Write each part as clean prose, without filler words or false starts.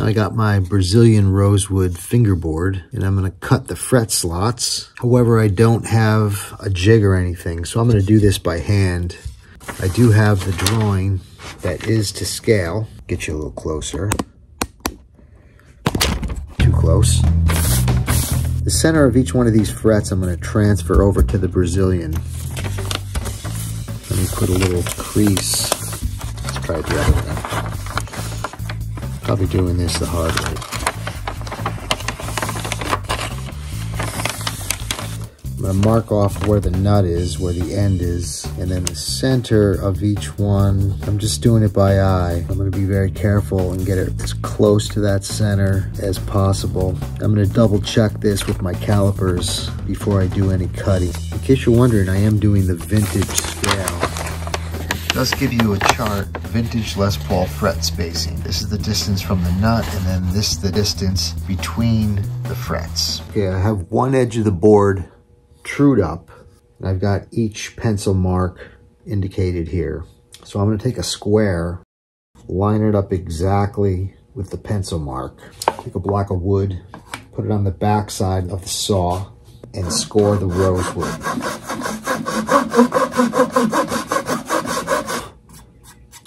I got my Brazilian rosewood fingerboard, and I'm gonna cut the fret slots. However, I don't have a jig or anything, so I'm gonna do this by hand. I do have the drawing that is to scale. Get you a little closer. Too close. The center of each one of these frets I'm gonna transfer over to the Brazilian. Let me put a little crease. Let's try it the other way. Probably doing this the hard way. I'm going to mark off where the nut is, where the end is, and then the center of each one. I'm just doing it by eye. I'm going to be very careful and get it as close to that center as possible. I'm going to double check this with my calipers before I do any cutting. In case you're wondering, I am doing the vintage scale. It does give you a chart, vintage Les Paul fret spacing. This is the distance from the nut, and then this is the distance between the frets. Okay, I have one edge of the board trued up, and I've got each pencil mark indicated here. So I'm going to take a square, line it up exactly with the pencil mark. Take a block of wood, put it on the back side of the saw, and score the rosewood.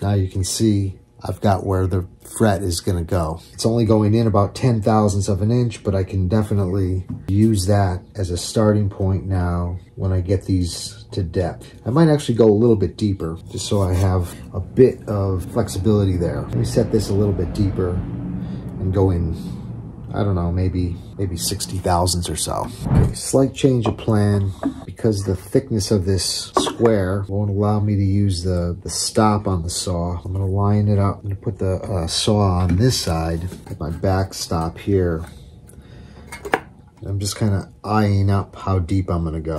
Now you can see I've got where the fret is going to go. It's only going in about 0.010 of an inch, but I can definitely use that as a starting point now when I get these to depth. I might actually go a little bit deeper just so I have a bit of flexibility there. Let me set this a little bit deeper and go in, I don't know, maybe 60 thousandths or so. Okay, slight change of plan. Because the thickness of this square won't allow me to use the stop on the saw, I'm going to line it up. I'm going to put the saw on this side at my back stop here. I'm just kind of eyeing up how deep I'm going to go.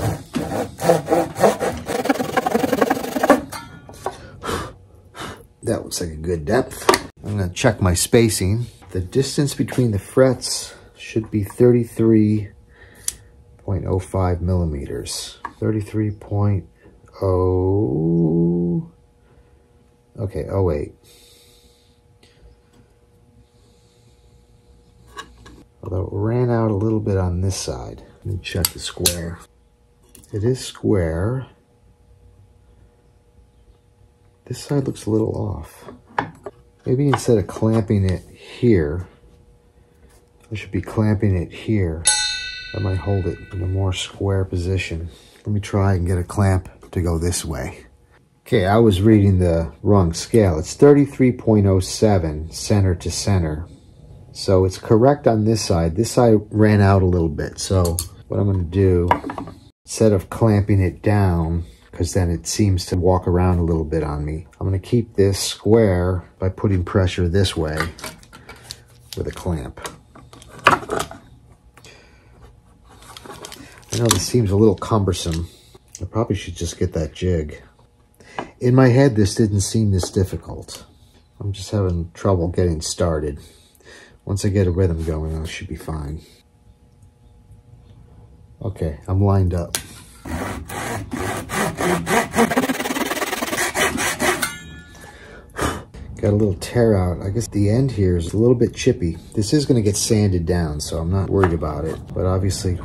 That looks like a good depth. I'm going to check my spacing. The distance between the frets should be 33.05 millimeters. 33.0, okay, 08. Although it ran out a little bit on this side. Let me check the square. It is square. This side looks a little off. Maybe instead of clamping it here, I should be clamping it here. That might hold it in a more square position. Let me try and get a clamp to go this way. Okay, I was reading the wrong scale. It's 33.07 center to center. So it's correct on this side. This side ran out a little bit. So what I'm going to do, instead of clamping it down, because then it seems to walk around a little bit on me, I'm going to keep this square by putting pressure this way with a clamp. I know this seems a little cumbersome. I probably should just get that jig. In my head, this didn't seem this difficult. I'm just having trouble getting started. Once I get a rhythm going, I should be fine. Okay, I'm lined up. Got a little tear out. I guess the end here is a little bit chippy. This is going to get sanded down, so I'm not worried about it. But obviously,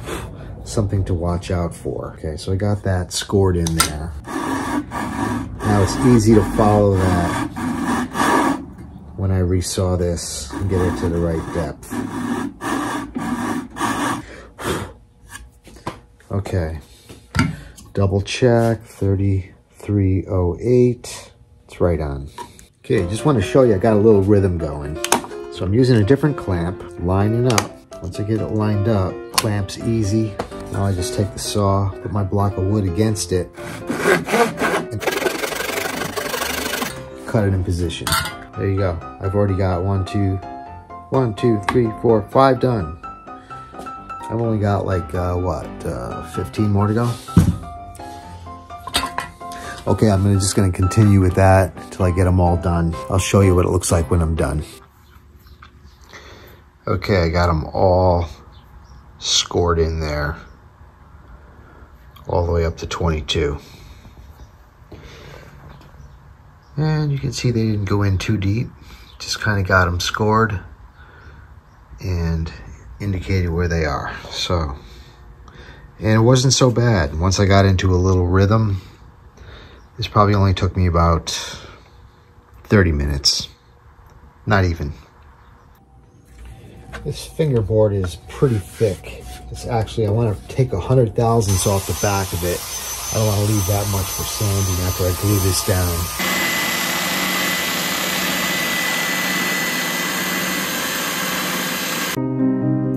something to watch out for. Okay, so I got that scored in there. Now it's easy to follow that when I resaw this and get it to the right depth. Okay, double check, 3308. It's right on. Okay, just want to show you I got a little rhythm going. So I'm using a different clamp, lining up. Once I get it lined up, clamp's easy. Now I just take the saw, put my block of wood against it, and cut it in position. There you go. I've already got 1, 2, 3, 4, 5 done. I've only got like, 15 more to go? Okay, I'm just gonna continue with that until I get them all done. I'll show you what it looks like when I'm done. Okay, I got them all scored in there, all the way up to 22. And you can see they didn't go in too deep, just kind of got them scored. and indicated where they are. So, and it wasn't so bad. Once I got into a little rhythm, this probably only took me about 30 minutes. Not even. This fingerboard is pretty thick. It's actually, I want to take 100 thousandths off the back of it. I don't want to leave that much for sanding after I glue this down.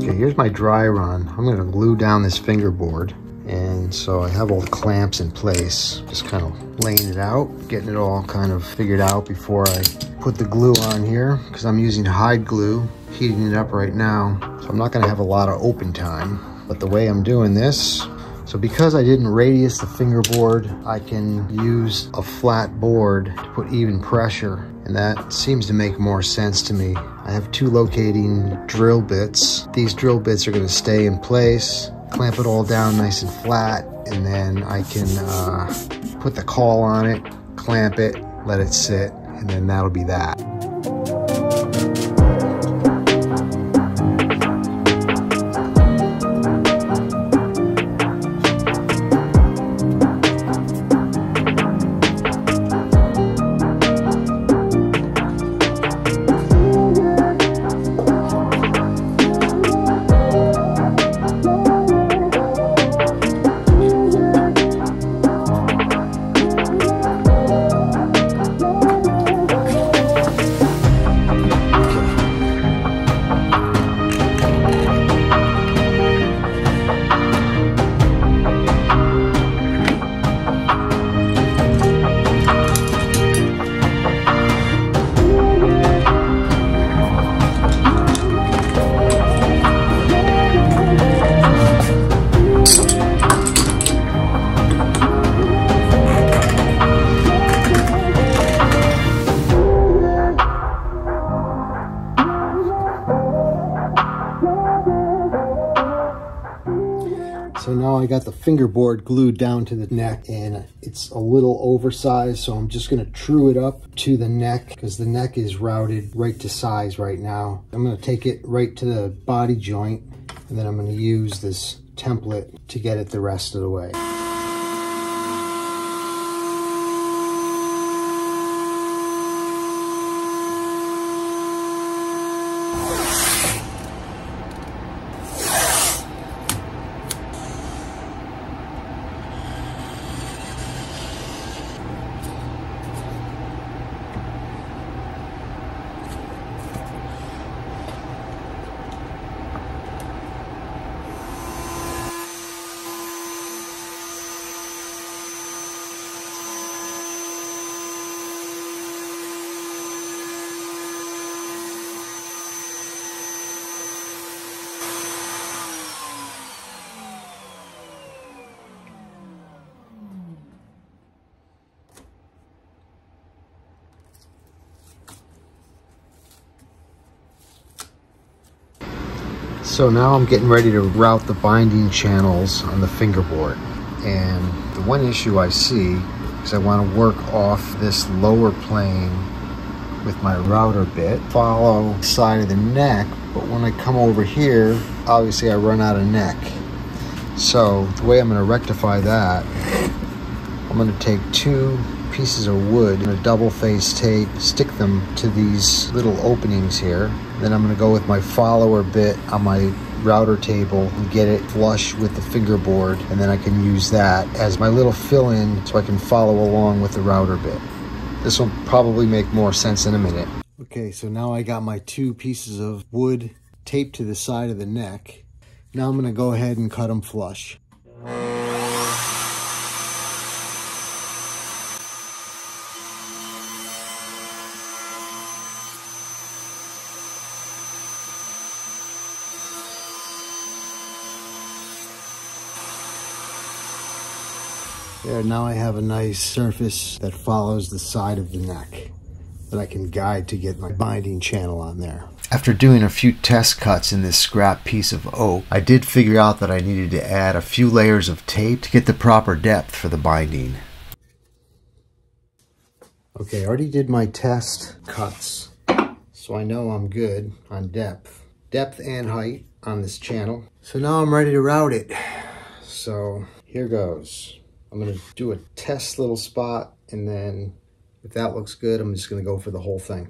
Okay, here's my dry run. I'm going to glue down this fingerboard. And so I have all the clamps in place. Just kind of laying it out, getting it all kind of figured out before I put the glue on here, because I'm using hide glue, heating it up right now. So I'm not going to have a lot of open time. But the way I'm doing this, so because I didn't radius the fingerboard, I can use a flat board to put even pressure, and that seems to make more sense to me. I have two locating drill bits. These drill bits are going to stay in place, clamp it all down nice and flat, and then I can put the caul on it, clamp it, let it sit, and then that'll be that. So now I got the fingerboard glued down to the neck, and it's a little oversized, so I'm just going to true it up to the neck because the neck is routed right to size right now. I'm going to take it right to the body joint, and then I'm going to use this template to get it the rest of the way. So now I'm getting ready to route the binding channels on the fingerboard. And the one issue I see is I want to work off this lower plane with my router bit, follow the side of the neck, but when I come over here, obviously I run out of neck. So the way I'm going to rectify that, I'm going to take two pieces of wood and a double-faced tape, stick them to these little openings here. Then I'm going to go with my follower bit on my router table and get it flush with the fingerboard, and then I can use that as my little fill-in so I can follow along with the router bit. This will probably make more sense in a minute. Okay, so now I got my two pieces of wood taped to the side of the neck. Now I'm going to go ahead and cut them flush. There, now I have a nice surface that follows the side of the neck that I can guide to get my binding channel on there. After doing a few test cuts in this scrap piece of oak, I did figure out that I needed to add a few layers of tape to get the proper depth for the binding. Okay, I already did my test cuts, so I know I'm good on depth. depth and height on this channel. So now I'm ready to route it. So here goes. I'm gonna do a test little spot, and then if that looks good, I'm just gonna go for the whole thing.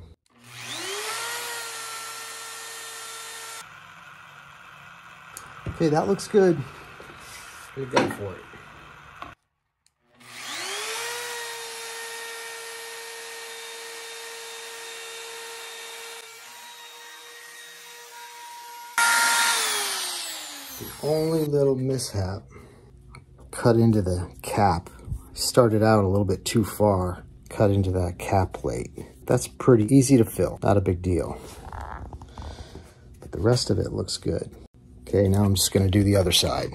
Okay, that looks good. I'm gonna go for it. The only little mishap, cut into the cap. I started out a little bit too far, cut into that cap plate. That's pretty easy to fill, not a big deal. But the rest of it looks good. Okay, now I'm just gonna do the other side.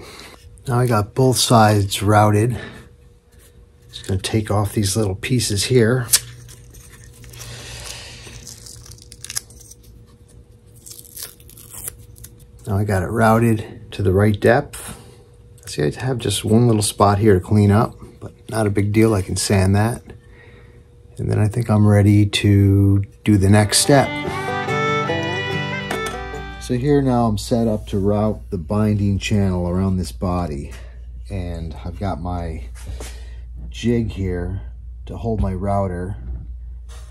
Now I got both sides routed. Just gonna take off these little pieces here. Now I got it routed to the right depth. See, I have just one little spot here to clean up, but not a big deal. I can sand that. And then I think I'm ready to do the next step. So here now I'm set up to route the binding channel around this body. And I've got my jig here to hold my router.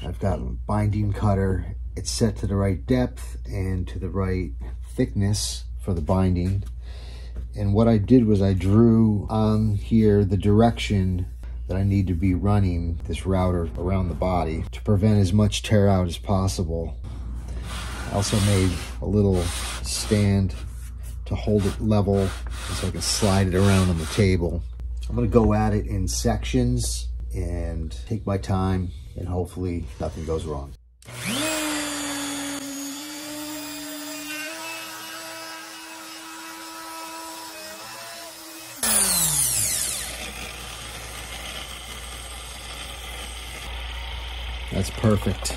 I've got a binding cutter. It's set to the right depth and to the right thickness for the binding. And what I did was I drew on here the direction that I need to be running this router around the body to prevent as much tear out as possible. I also made a little stand to hold it level so I can slide it around on the table. I'm gonna go at it in sections and take my time, and hopefully nothing goes wrong. That's perfect.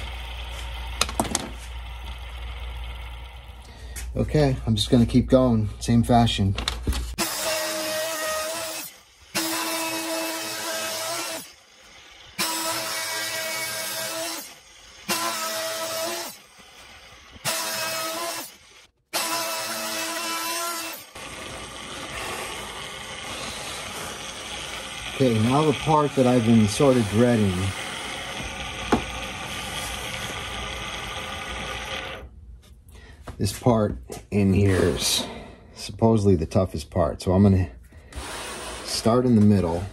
Okay, I'm just gonna keep going, same fashion. Okay, now the part that I've been sort of dreading. This part in here is supposedly the toughest part. So I'm gonna start in the middle.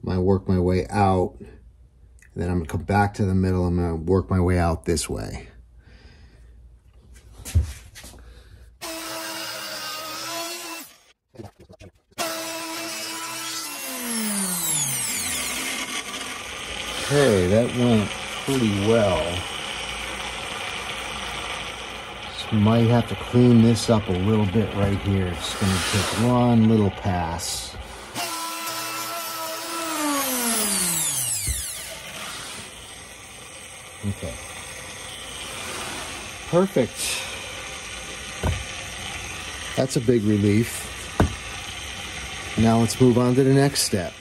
I'm gonna work my way out. And then I'm gonna come back to the middle. I'm gonna work my way out this way. Okay, that went pretty well. Might have to clean this up a little bit right here. It's going to take one little pass. Okay. Perfect. That's a big relief. Now let's move on to the next step.